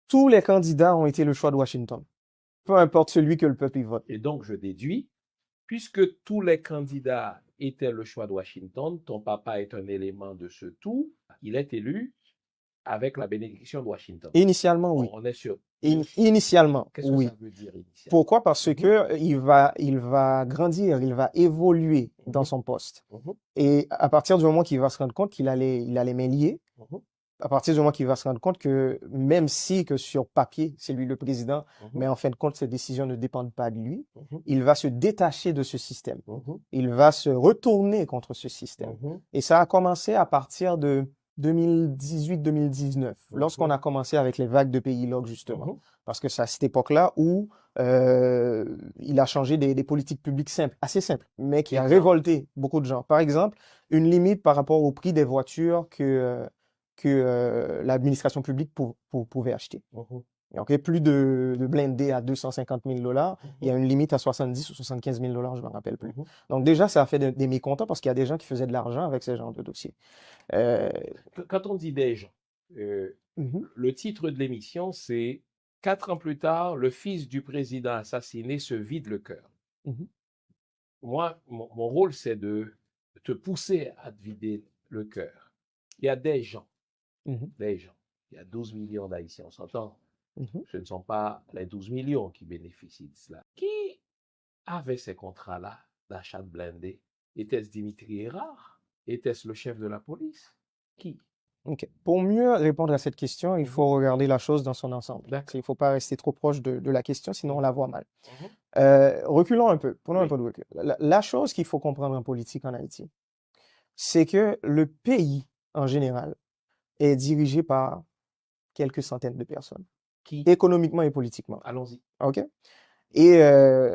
tous les candidats ont été le choix de Washington. Peu importe celui que le peuple y vote. Et donc, je déduis, puisque tous les candidats étaient le choix de Washington, ton papa est un élément de ce tout, il est élu avec la bénédiction de Washington. Initialement, oui. On est sûr. Initialement, Qu'est-ce que oui. ça veut dire initialement? Pourquoi? Parce que il va grandir, il va évoluer dans son poste. Et à partir du moment qu'il va se rendre compte qu'il a les mains liées, à partir du moment qu'il va se rendre compte que même si que sur papier, c'est lui le président, mais en fin de compte, ses décisions ne dépendent pas de lui, il va se détacher de ce système. Il va se retourner contre ce système. Et ça a commencé à partir de 2018-2019, lorsqu'on a commencé avec les vagues de pays log, justement. Parce que c'est à cette époque-là où il a changé des politiques publiques simples, assez simples, mais qui a révolté beaucoup de gens. Par exemple, une limite par rapport au prix des voitures que l'administration publique pouvait acheter. Donc, plus de blindés à 250 000 $, il y a une limite à 70 ou 75 000 $, je ne me rappelle plus. Donc déjà, ça a fait des mécontents parce qu'il y a des gens qui faisaient de l'argent avec ce genre de dossiers. Quand on dit des gens, le titre de l'émission, c'est « 4 ans plus tard, le fils du président assassiné se vide le cœur ». Moi, mon rôle, c'est de te pousser à te vider le cœur. Il y a des gens, il y a 12 millions d'Haïtiens, on s'entend. Ce ne sont pas les 12 millions qui bénéficient de cela. Qui avait ces contrats-là d'achat de blindés? Était-ce Dimitri Hérard? Était-ce le chef de la police? Qui? Pour mieux répondre à cette question, il faut regarder la chose dans son ensemble. Il ne faut pas rester trop proche de la question, sinon on la voit mal. Reculons un peu, prenons un peu de recul. La chose qu'il faut comprendre en politique en Haïti, c'est que le pays, en général, est dirigé par quelques centaines de personnes, économiquement et politiquement. Allons-y. OK? Et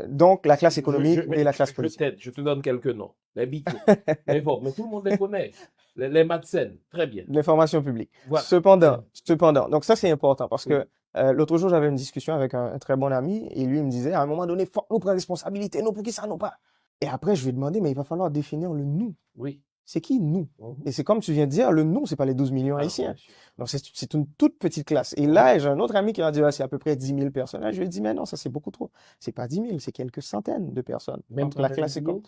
donc, la classe économique et la classe politique. Je te donne quelques noms. Les Bito, mais tout le monde les connaît. Les Madsen, très bien. L'information publique. Voilà. Cependant, donc ça c'est important parce que l'autre jour j'avais une discussion avec un très bon ami et lui il me disait à un moment donné, faut nous prendre responsabilité, nous pour qui ça nous pas. Et après je lui ai demandé, mais il va falloir définir le nous. Oui. C'est qui nous? Et c'est comme tu viens de dire, le nous, c'est pas les 12 millions haïtiens. Donc c'est une toute petite classe. Et là, j'ai un autre ami qui m'a dit, c'est à peu près 10 000 personnes. Là, je lui ai dit, mais non, ça c'est beaucoup trop. C'est pas 10 000, c'est quelques centaines de personnes. Même entre la classe économique.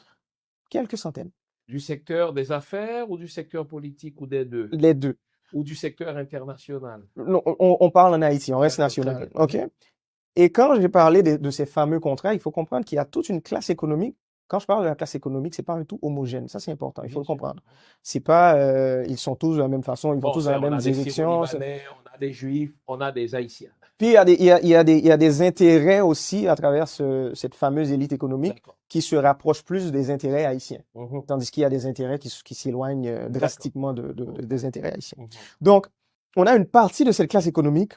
Quelques centaines. Du secteur des affaires ou du secteur politique ou des deux? Les deux. Ou du secteur international? Non, on parle en Haïti, on reste national. OK? Et quand j'ai parlé de ces fameux contrats, il faut comprendre qu'il y a toute une classe économique. Quand je parle de la classe économique, c'est pas un tout homogène. Ça, c'est important. Il faut le comprendre. C'est pas, ils sont tous de la même façon, ils vont tous dans la même direction. On a des Juifs, on a des Haïtiens. Puis, il y a des intérêts aussi à travers cette fameuse élite économique qui se rapproche plus des intérêts haïtiens. Tandis qu'il y a des intérêts qui s'éloignent drastiquement des intérêts haïtiens. Donc, on a une partie de cette classe économique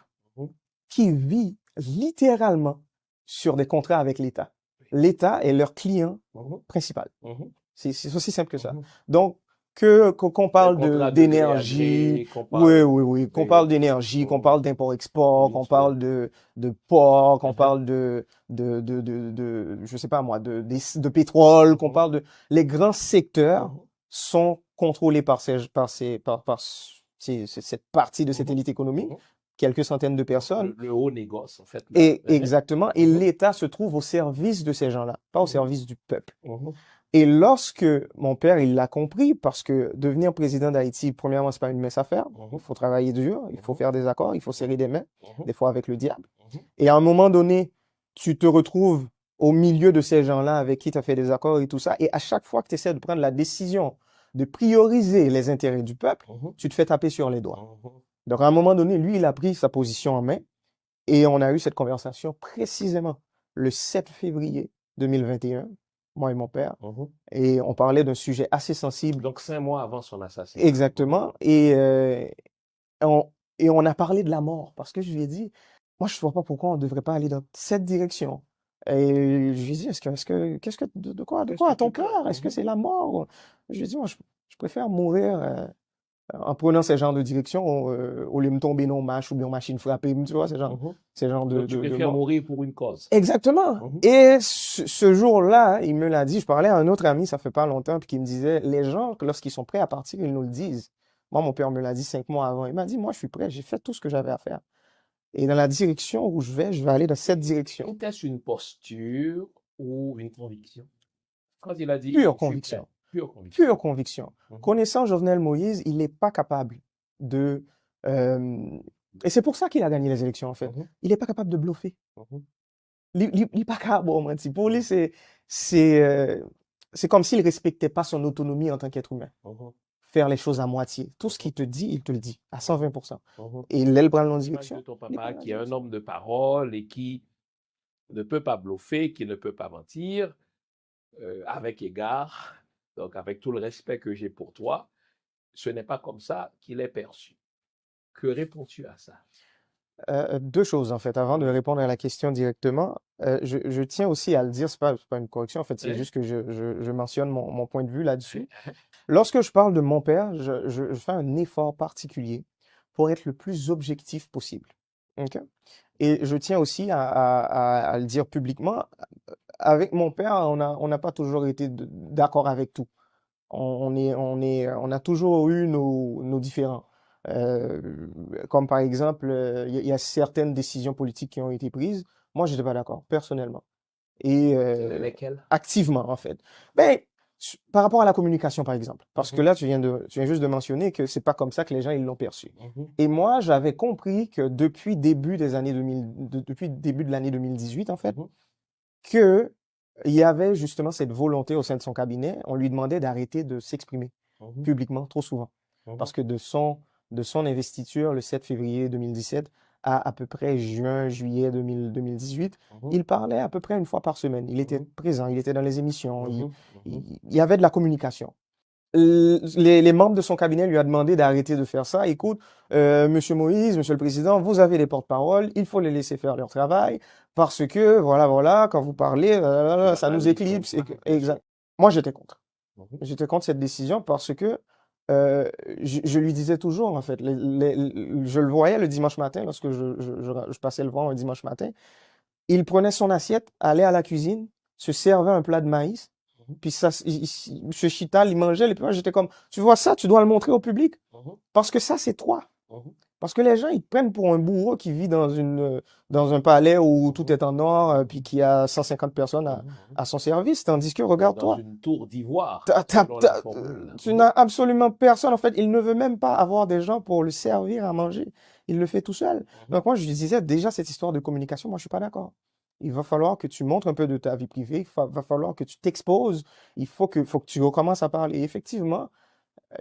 qui vit littéralement sur des contrats avec l'État. L'État est leur client principal. C'est aussi simple que ça. Donc, qu'on parle d'énergie, qu'on parle d'énergie, qu'on parle d'import-export, qu'on parle de port, qu'on parle je sais pas moi, de pétrole, qu'on parle de, les grands secteurs sont contrôlés par cette partie de cette élite économique. Quelques centaines de personnes. Le haut négoce, en fait. Et exactement. Et l'État se trouve au service de ces gens-là, pas au service du peuple. Et lorsque mon père, il l'a compris, parce que devenir président d'Haïti, premièrement, c'est pas une mince affaire. Il faut travailler dur, il faut faire des accords, il faut serrer des mains, des fois avec le diable. Et à un moment donné, tu te retrouves au milieu de ces gens-là avec qui tu as fait des accords et tout ça. Et à chaque fois que tu essaies de prendre la décision de prioriser les intérêts du peuple, tu te fais taper sur les doigts. Donc, à un moment donné, lui, il a pris sa position en main et on a eu cette conversation précisément le 7 février 2021, moi et mon père, et on parlait d'un sujet assez sensible. Donc, 5 mois avant son assassinat. Exactement. Et on a parlé de la mort parce que je lui ai dit, moi, je ne vois pas pourquoi on ne devrait pas aller dans cette direction. Et je lui ai dit, de quoi à ton cœur? Est-ce que c'est la mort? Je lui ai dit, moi, je préfère mourir en prenant ce genre de direction, au lieu de me tomber dans mâche ou bien machine frappée, tu vois, ce genre de... Tu préfères mourir pour une cause. Exactement. Et ce jour-là, il me l'a dit, je parlais à un autre ami, ça fait pas longtemps, puis qui me disait, les gens, lorsqu'ils sont prêts à partir, ils nous le disent. Moi, mon père me l'a dit 5 mois avant. Il m'a dit, moi, je suis prêt, j'ai fait tout ce que j'avais à faire. Et dans la direction où je vais aller dans cette direction. Était-ce une posture ou une conviction? Quand il a dit, Pure je suis prêt, conviction. pure conviction. Pure conviction. Connaissant Jovenel Moïse, il n'est pas capable de... et c'est pour ça qu'il a gagné les élections, en fait. Il n'est pas capable de bluffer. Il n'est pas capable, bon, pour lui, c'est comme s'il ne respectait pas son autonomie en tant qu'être humain. Faire les choses à moitié. Tout ce qu'il te dit, il te le dit, à 120%. Et il prend en direction. De ton papa qui est un homme de parole et qui ne peut pas bluffer, qui ne peut pas mentir, avec égard, donc avec tout le respect que j'ai pour toi, ce n'est pas comme ça qu'il est perçu. Que réponds-tu à ça? Deux choses, en fait, avant de répondre à la question directement. Je tiens aussi à le dire, c'est pas une correction, en fait, c'est juste que je mentionne mon point de vue là-dessus. Lorsque je parle de mon père, je fais un effort particulier pour être le plus objectif possible. OK? Et je tiens aussi à le dire publiquement, avec mon père, on n'a pas toujours été d'accord avec tout. On a toujours eu nos différends. Euh, Comme par exemple, il y a certaines décisions politiques qui ont été prises. Moi, je n'étais pas d'accord, personnellement. Et Lesquelles? activement, en fait. Ben, par rapport à la communication, par exemple. Parce que là, tu viens juste de mentionner que c'est pas comme ça que les gens ils l'ont perçu. Et moi, j'avais compris que depuis début des années 2000, depuis début de l'année 2018, en fait, que il y avait justement cette volonté au sein de son cabinet. On lui demandait d'arrêter de s'exprimer publiquement trop souvent. Parce que de son investiture le 7 février 2017 à peu près juin, juillet 2018, il parlait à peu près une fois par semaine. Il était présent, il était dans les émissions, il y avait de la communication. Les membres de son cabinet lui ont demandé d'arrêter de faire ça. Écoute, Monsieur Moïse, Monsieur le Président, vous avez les porte-paroles, il faut les laisser faire leur travail parce que, voilà, quand vous parlez, ça nous éclipse. Exact. Moi, j'étais contre. J'étais contre cette décision parce que je lui disais toujours, en fait, je le voyais le dimanche matin, lorsque je passais le voir un dimanche matin, il prenait son assiette, allait à la cuisine, se servait un plat de maïs, puis ça, M. Chital, il mangeait, et puis moi, j'étais comme, tu vois ça, tu dois le montrer au public, parce que ça, c'est toi. Parce que les gens, ils te prennent pour un bourreau qui vit dans un palais où tout est en or, puis qui a 150 personnes à son service, tandis que, regarde-toi. Dans une tour d'ivoire. Tu n'as absolument personne, en fait. Il ne veut même pas avoir des gens pour le servir à manger. Il le fait tout seul. Donc moi, je lui disais, déjà, cette histoire de communication, moi, je suis pas d'accord. Il va falloir que tu montres un peu de ta vie privée, va falloir que tu t'exposes, faut que tu recommences à parler. Et effectivement,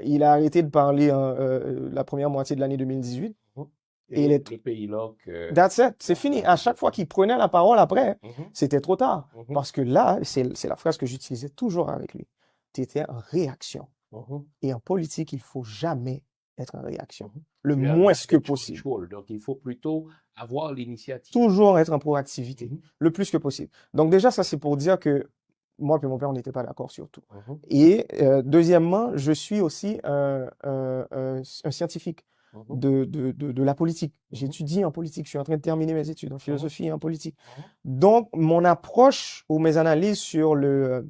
il a arrêté de parler la première moitié de l'année 2018. Et le pays loc. That's it, c'est fini. À chaque fois qu'il prenait la parole après, c'était trop tard. Parce que là, c'est la phrase que j'utilisais toujours avec lui. Tu étais en réaction. Et en politique, il faut jamais être en réaction. Le moins que possible. Donc, il faut plutôt avoir l'initiative. Toujours être en proactivité, le plus que possible. Donc déjà, ça, c'est pour dire que moi et mon père, on n'était pas d'accord sur tout. Et deuxièmement, je suis aussi un scientifique de la politique. J'étudie en politique. Je suis en train de terminer mes études en philosophie et en politique. Donc, mon approche ou mes analyses sur le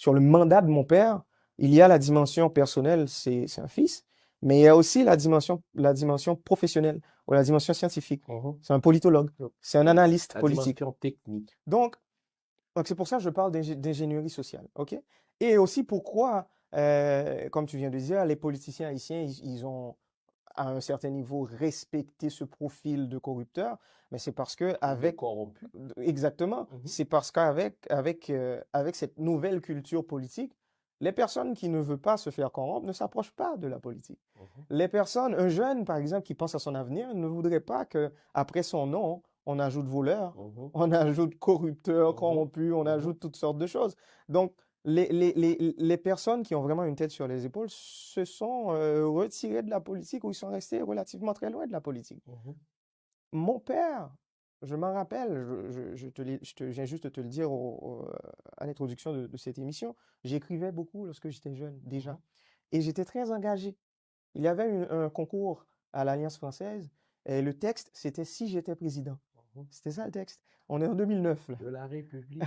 mandat de mon père, il y a la dimension personnelle, c'est un fils, mais il y a aussi la dimension professionnelle ou la dimension scientifique. C'est un politologue, c'est un analyste politique. La dimension technique. Donc c'est pour ça que je parle d'ingénierie sociale, ok? Et aussi pourquoi, comme tu viens de dire, les politiciens haïtiens, ils ont à un certain niveau respecté ce profil de corrupteur, mais c'est parce que avec corrompu. Exactement, c'est parce qu'avec cette nouvelle culture politique, les personnes qui ne veulent pas se faire corrompre ne s'approchent pas de la politique. Les personnes, un jeune par exemple qui pense à son avenir, ne voudrait pas que après son nom, on ajoute voleur, on ajoute corrupteur, corrompu, on ajoute toutes sortes de choses. Donc les personnes qui ont vraiment une tête sur les épaules se sont retirées de la politique ou ils sont restés relativement très loin de la politique. Mon père, je m'en rappelle, je viens juste de te le dire à l'introduction de cette émission, j'écrivais beaucoup lorsque j'étais jeune déjà. Et j'étais très engagé. Il y avait un concours à l'Alliance française et le texte, c'était Si j'étais président. C'était ça le texte. On est en 2009. Là. De la République.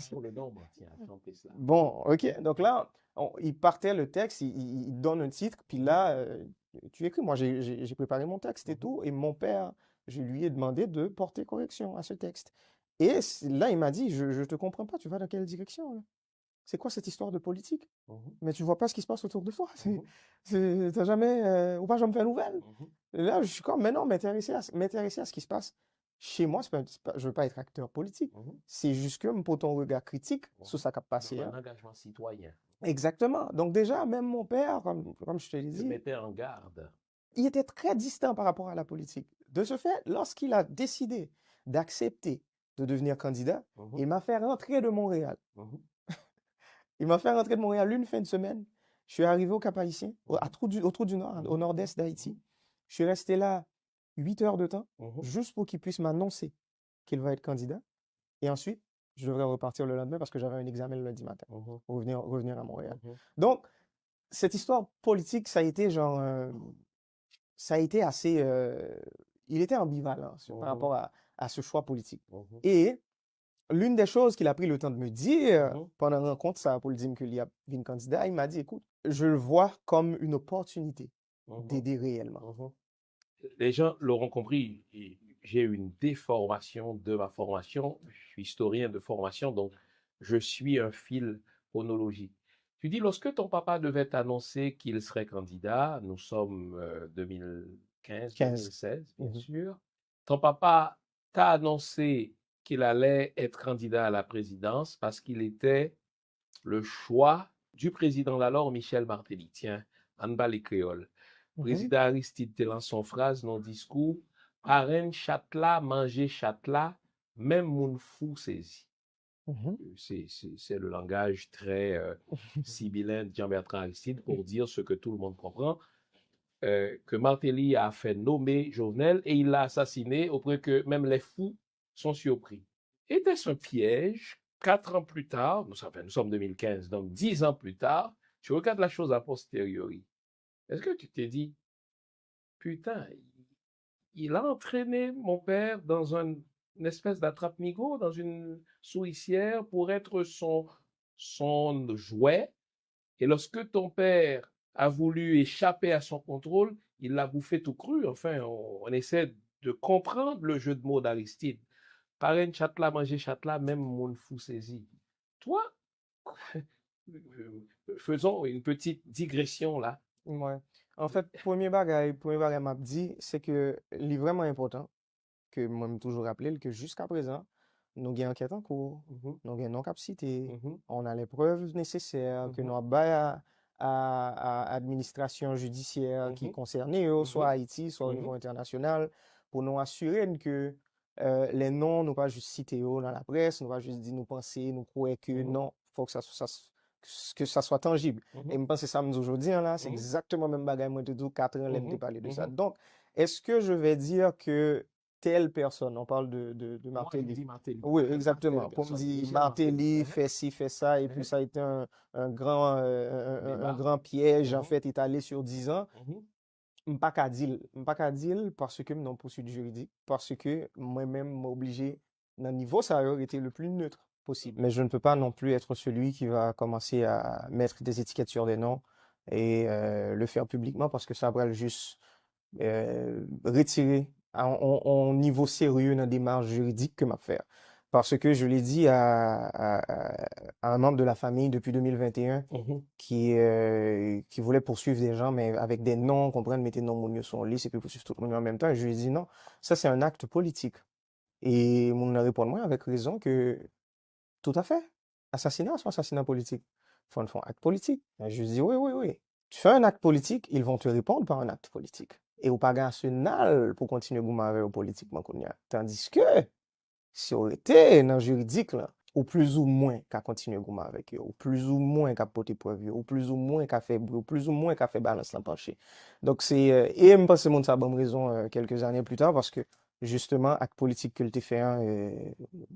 Pour le nombre, tiens, chanter ça. Bon, ok. Donc là, il partait le texte, il donne un titre, puis là, tu écris. Moi, j'ai préparé mon texte et tout. Et mon père, Je lui ai demandé de porter correction à ce texte. Et là, il m'a dit, je te comprends pas, tu vas dans quelle direction, là? C'est quoi cette histoire de politique? Mais tu vois pas ce qui se passe autour de toi. T'as jamais, ou pas jamais fait nouvelle. Et là, je suis comme, mais non, m'intéresser à ce qui se passe chez moi, je veux pas être acteur politique. C'est juste que pour ton regard critique sur ça qui a passé. Un engagement citoyen. Exactement. Donc déjà, même mon père, comme je te l'ai Je dit, mettais en garde. il était très distant par rapport à la politique. De ce fait, lorsqu'il a décidé d'accepter de devenir candidat, il m'a fait rentrer de Montréal. Il m'a fait rentrer de Montréal une fin de semaine. Je suis arrivé au Cap-Haïtien, au Trou du Nord, au nord-est d'Haïti. Je suis resté là 8 heures de temps, juste pour qu'il puisse m'annoncer qu'il va être candidat. Et ensuite, je devrais repartir le lendemain parce que j'avais un examen le lundi matin pour revenir à Montréal. Donc, cette histoire politique, ça a été genre, ça a été assez, il était ambivalent par rapport à ce choix politique. Et l'une des choses qu'il a pris le temps de me dire pendant la rencontre, ça pour le dire qu'il y a une candidat, il m'a dit, écoute, je le vois comme une opportunité d'aider réellement. Les gens l'auront compris, j'ai une déformation de ma formation. Je suis historien de formation, donc je suis un fil chronologique. Tu dis, lorsque ton papa devait annoncer qu'il serait candidat, nous sommes 2015, 2016, bien sûr, ton papa t'a annoncé qu'il allait être candidat à la présidence parce qu'il était le choix du président d'alors, Michel Martelly. Tiens, en bas les créoles. Président Aristide te lance son phrase dans le discours, parrain châtela, manger châtela, même moun fou saisi. C'est le langage très sibyllin de Jean-Bertrand Aristide pour dire ce que tout le monde comprend, que Martelly a fait nommer Jovenel et il l'a assassiné au point que même les fous sont surpris. Était-ce un piège? 4 ans plus tard, nous sommes 2015, donc 10 ans plus tard, tu regardes la chose a posteriori. Est-ce que tu t'es dit, putain, il a entraîné mon père dans une espèce d'attrape-nigo, dans une souricière pour être son jouet, et lorsque ton père a voulu échapper à son contrôle, il l'a bouffé tout cru. Enfin, on essaie de comprendre le jeu de mots d'Aristide. Parrain châtela, manger châtela, même mon fou saisi. Toi, faisons une petite digression là. Ouais. En fait, premier bagage m'a dit, c'est que il est vraiment important que moi me toujours rappeler que jusqu'à présent, nous avons enquête en cours, nous avons non capacité, on a les preuves nécessaires que nous avons à administration judiciaire qui concerne soit Haïti, soit au niveau international, pour nous assurer que les noms, nous pas juste citer dans la presse, nous pas juste dire nous penser, nous croire que non, faut que ça soit tangible. Et je pense que ça nous aujourd'hui là, c'est exactement le même bagage moi tout 4 ans l'aime parler de ça. Donc, est-ce que je vais dire que telle personne, on parle de Martelly. Oui, exactement. Pour me dire Martelly fait ci, fait ça, et puis ça a été un grand piège, en fait, il est allé sur 10 ans. M'pas qu'à dire parce que non poursuite juridique, parce que moi-même m'obligé, dans le niveau ça aurait été le plus neutre possible. Mais je ne peux pas non plus être celui qui va commencer à mettre des étiquettes sur des noms et le faire publiquement parce que ça va juste retirer en niveau sérieux dans la démarche juridique que m'a faire. Parce que je l'ai dit à un membre de la famille depuis 2021 qui voulait poursuivre des gens, mais avec des noms, comprendre, mettre des noms mon sur liste et puis poursuivre tout le monde en même temps. Et je lui ai dit non, ça c'est un acte politique. Et mon a répondu moi avec raison que tout à fait, assassinat soit assassinat politique. Faut un acte politique. Et je lui ai dit oui, oui, oui. Tu fais un acte politique, ils vont te répondre par un acte politique. Et au pas national pour continuer à gouverner au politiquement qu'on y a. Tandis que, si on était dans le juridique, là, ou plus ou moins qu'à continuer à gouverner avec eux, ou plus ou moins qu'à porter preuve, ou plus ou moins qu'à faire bruit, ou plus ou moins qu'à faire balance l'empanché. Donc c'est, et je pense que c'est ça bonne raison quelques années plus tard, parce que justement, acte politique que tu fait un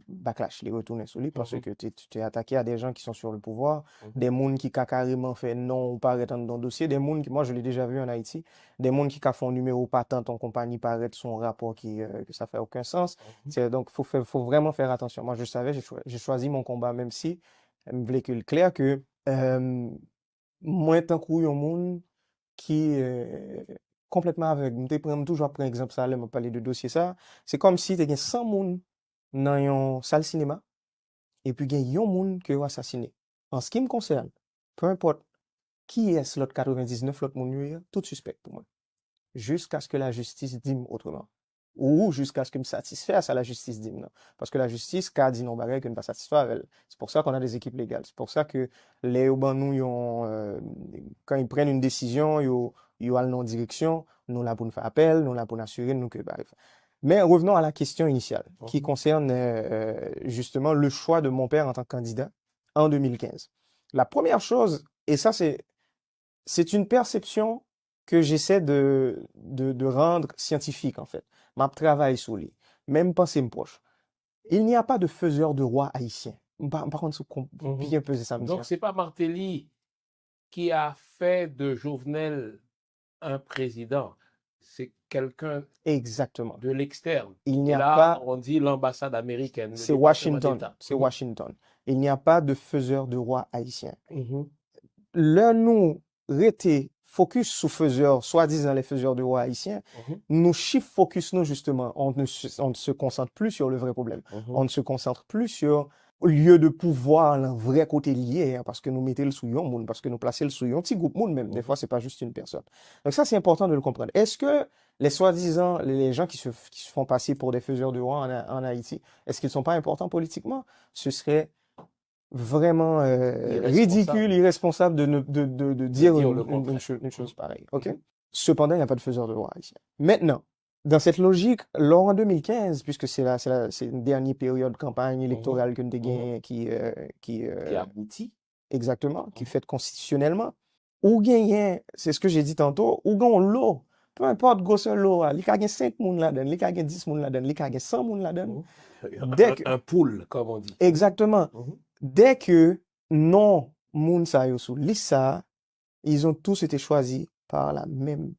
backlash, les retourner sur lui, parce que tu t'es attaqué à des gens qui sont sur le pouvoir, des gens qui ont carrément fait non ou paraître dans le dossier, des gens qui, moi je l'ai déjà vu en Haïti, des gens qui ont fait un numéro patent en compagnie paraître son rapport que ça fait aucun sens. Donc, faut vraiment faire attention. Moi, je savais, j'ai choisi mon combat, même si je voulais que le clair que moi, tant qu'il y a un monde qui complètement aveugle. Je prends toujours un exemple ça, là, je parler de dossier ça. C'est comme si tu as 100 personnes dans une salle cinéma et puis il y a un monde qui est assassiné. En ce qui me concerne, peu importe qui est l'autre 99, l'autre monde, tout suspect pour moi. Jusqu'à ce que la justice dise autrement. Ou jusqu'à ce que me satisfasse à la justice dise non. Parce que la justice, quand dit non, bah, que ne pas satisfaire elle. C'est pour ça qu'on a des équipes légales. C'est pour ça que les urbains, nous, quand ils prennent une décision, ils ont non direction, nous là pour nous faire appel, nous là pour nous assurer, nous que, bref. Mais revenons à la question initiale, qui concerne justement le choix de mon père en tant que candidat en 2015. La première chose, et ça c'est une perception que j'essaie de rendre scientifique, en fait. Ma travail sur lui. Même pensée me proche. Il n'y a pas de faiseur de roi haïtien. Par contre, c'est bien peser ça. Donc, c'est pas Martelly qui a fait de Jovenel un président. C'est quelqu'un exactement de l'externe. Il n'y Et a là, pas. on dit l'ambassade américaine. C'est Washington. C'est Washington. Il n'y a pas de faiseur de roi haïtien. Là, nous, rété focus sur faiseurs, soi-disant les faiseurs de roi haïtiens, nous chiffre focus nous justement, on ne se concentre plus sur le vrai problème. On ne se concentre plus sur le lieu de pouvoir, le vrai côté lié, hein, parce que nous mettons le sous yon monde, parce que nous plaçons le sous yon petit groupe monde même. Des fois, c'est pas juste une personne. Donc ça, c'est important de le comprendre. Est-ce que les soi-disant, les gens qui se font passer pour des faiseurs de roi en Haïti, est-ce qu'ils sont pas importants politiquement? Ce serait vraiment ridicule, irresponsable de dire une chose pareille. Okay? Cependant, il n'y a pas de faiseur de roi ici. Maintenant, dans cette logique, lors en 2015, puisque c'est une dernière période de campagne électorale que nous avons qui aboutit. Exactement, qui est faite constitutionnellement. Ou gagne, c'est ce que j'ai dit tantôt, ou gagne l'eau. Peu importe grosseur l'eau, il y a 5 personnes là-dedans, il y a 10 personnes là-dedans, il y a 100 personnes là-dedans. Un pool, comme on dit. Exactement. Dès que non moun sa yo sou lista, ils ont tous été choisis par la même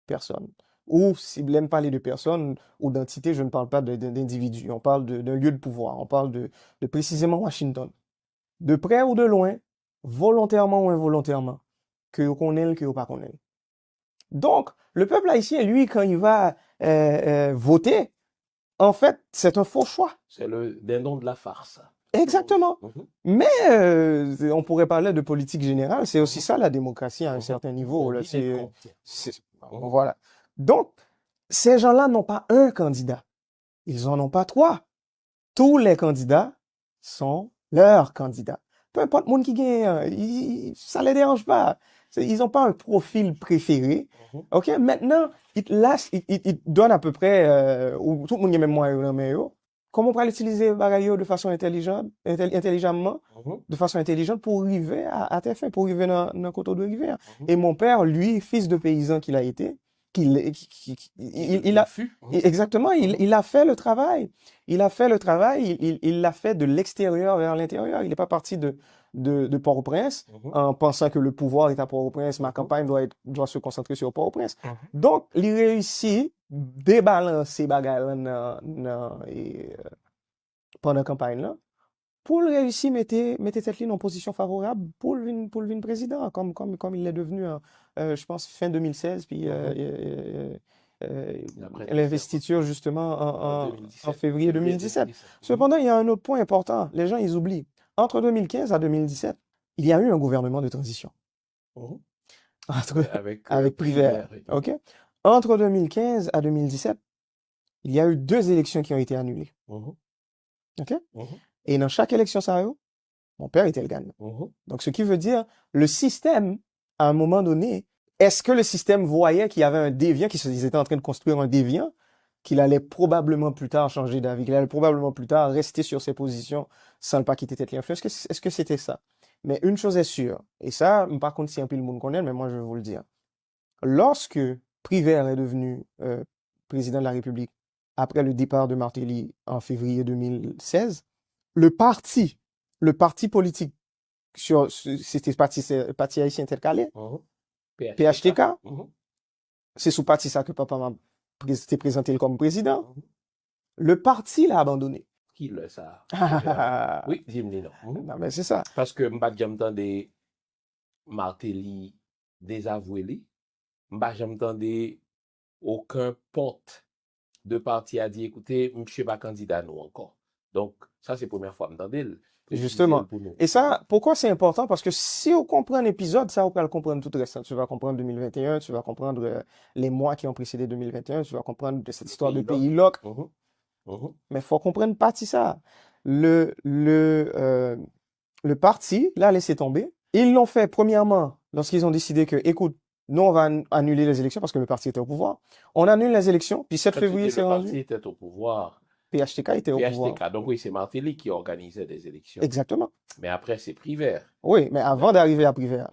personne. Ou si je n'aime pas les deux personnes ou d'entité, je ne parle pas d'individus. On parle d'un lieu de pouvoir. On parle de précisément Washington. De près ou de loin, volontairement ou involontairement, que vous connaissez, que vous pas connaissez. Donc, le peuple haïtien, lui, quand il va voter, en fait, c'est un faux choix. C'est le dindon de la farce. Exactement. Mais on pourrait parler de politique générale. C'est aussi ça la démocratie à un certain niveau. Là, voilà. Donc, ces gens-là n'ont pas un candidat. Ils en ont pas 3. Tous les candidats sont leurs candidats. Peu importe le monde qui gagne, ça les dérange pas. Ils n'ont pas un profil préféré. OK? Maintenant, ils donnent à peu près, ou tout le monde a même moyen. Comment on peut l'utiliser de façon intelligemment, de façon intelligente pour arriver à tes fins, pour arriver dans le côté de rivière. Et mon père, lui, fils de paysan qu'il a été, il a exactement, il a fait le travail. Il a fait le travail, il l'a fait de l'extérieur vers l'intérieur. Il n'est pas parti de Port-au-Prince en pensant que le pouvoir est à Port-au-Prince, ma campagne doit se concentrer sur Port-au-Prince. Donc, il réussit débalancer bagaille pendant la campagne là pour réussir mettre tête en position favorable pour le président comme il l'est devenu je pense fin 2016 puis l'investiture justement en février 2017. Cependant, il y a un autre point important, les gens ils oublient. Entre 2015 à 2017, il y a eu un gouvernement de transition. Avec Privert. OK? Entre 2015 à 2017, il y a eu 2 élections qui ont été annulées. OK? Et dans chaque élection, mon père était le gagnant. Donc, ce qui veut dire, le système, à un moment donné, est-ce que le système voyait qu'il y avait un déviant, qu'ils étaient en train de construire un déviant, qu'il allait probablement plus tard changer d'avis, qu'il allait probablement plus tard rester sur ses positions sans ne pas quitter tête l'influence? Est-ce que c'était ça? Mais une chose est sûre, et ça, par contre, si un peu le monde connaît, mais moi, je vais vous le dire. Lorsque Privert est devenu président de la République, après le départ de Martelly en février 2016, le parti politique, c'était parti haïtien tel calais, PHTK, c'est sous parti ça que papa m'a présenté comme président. Le parti l'a abandonné. Qui le ça? Oui, dis-moi non. Non, mais c'est ça. Parce que m'pas j'entends des Martelly désavoué. bah, j'entendais aucun ponte de parti a dit, écoutez, monsieur pas candidat nous encore. Donc, ça, c'est la première fois que j'entendais. Justement. Et ça, pourquoi c'est important? Parce que si on comprend un épisode, ça, on peut le comprendre tout le reste. Tu vas comprendre 2021, tu vas comprendre les mois qui ont précédé 2021, tu vas comprendre de cette histoire de pays loc. Mais il faut comprendre partie ça. Le parti l'a laissé tomber. Ils l'ont fait, premièrement, lorsqu'ils ont décidé que, écoute, nous, on va annuler les élections parce que le parti était au pouvoir. On annule les élections, puis 7 février, c'est rendu. Le parti était au pouvoir. PHTK était au pouvoir. Donc oui, c'est Martelly qui organisait des élections. Exactement. Mais après, c'est Privert. Oui, mais avant d'arriver à Privert,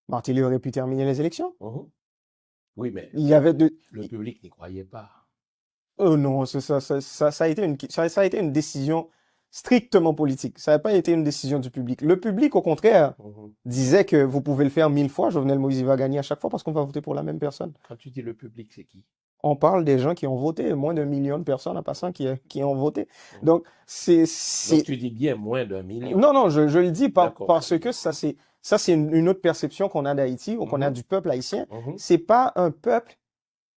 Martelly aurait pu terminer les élections. Oui, mais il y avait le public n'y croyait pas. Oh non, ça a été une décision strictement politique. Ça n'a pas été une décision du public. Le public, au contraire, disait que vous pouvez le faire 1000 fois. Jovenel Moïse, il va gagner à chaque fois parce qu'on va voter pour la même personne. Quand tu dis le public, c'est qui? On parle des gens qui ont voté, moins d'1 million de personnes en passant qui ont voté. Donc, Donc, tu dis bien moins d'1 million. Non, je le dis parce que ça, c'est une autre perception qu'on a d'Haïti ou qu'on a du peuple haïtien. C'est pas un peuple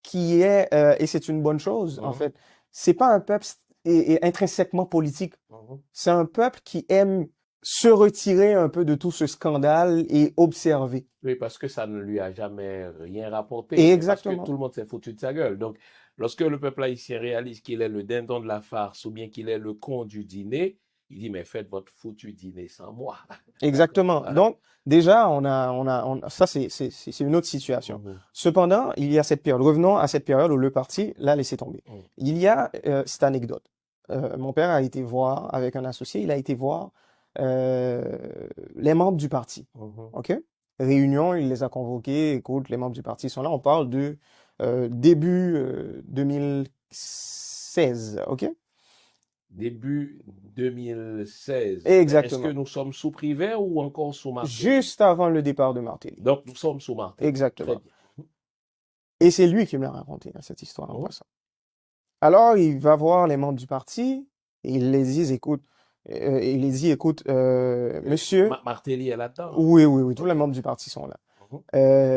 qui est, et c'est une bonne chose, en fait, c'est pas un peuple intrinsèquement politique. C'est un peuple qui aime se retirer un peu de tout ce scandale et observer. Oui, parce que ça ne lui a jamais rien rapporté. Exactement. Parce que tout le monde s'est foutu de sa gueule. Donc, lorsque le peuple haïtien réalise qu'il est le dindon de la farce ou bien qu'il est le con du dîner, il dit, mais faites votre foutu dîner sans moi. Exactement. Voilà. Donc, déjà, ça, c'est une autre situation. Cependant, il y a cette période. Revenons à cette période où le parti l'a laissé tomber. Il y a cette anecdote. Mon père a été voir, avec un associé, il a été voir les membres du parti. OK? Réunion, il les a convoqués. Écoute, les membres du parti sont là. On parle de début 2016. OK? Début 2016. Exactement. Est-ce que nous sommes sous Privert ou encore sous Martelly? Juste avant le départ de Martelly. Donc, nous sommes sous Martelly. Exactement. Et c'est lui qui me l'a raconté, cette histoire en passant. Alors, il va voir les membres du parti et il les dit, écoute, monsieur... Martelly est là-dedans? Oui, tous les membres du parti sont là.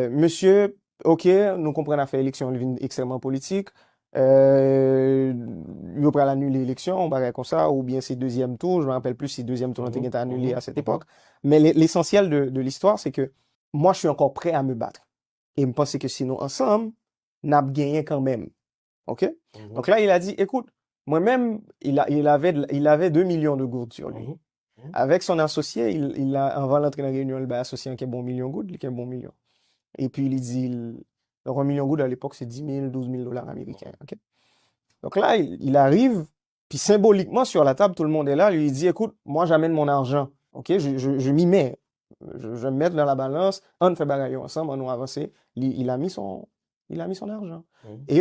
Monsieur, ok, nous comprenons l'affaire élection extrêmement politique. Il va pas annuler l'élection, on va comme ça, ou bien c'est deuxième tour, je me rappelle plus si deuxième tour était annulé à cette époque. Mais l'essentiel de l'histoire, c'est que moi, je suis encore prêt à me battre. Et me penser que sinon, ensemble, n'a gagné quand même. OK? Donc là, il a dit, écoute, moi-même, il avait 2 millions de gouttes sur lui. Avec son associé, il a, avant l'entrée dans la réunion, il a associé un bon million de gouttes, il a un bon million. Et puis, il dit, le 1 million de gouttes, à l'époque, c'est 10 000, 12 000 dollars américains. OK? Donc là, il arrive, puis symboliquement, sur la table, tout le monde est là, lui dit, écoute, moi, j'amène mon argent. OK? Je m'y mets. Je vais me mettre dans la balance, on fait bagaille ensemble, on va avancer. Il a mis son argent. Et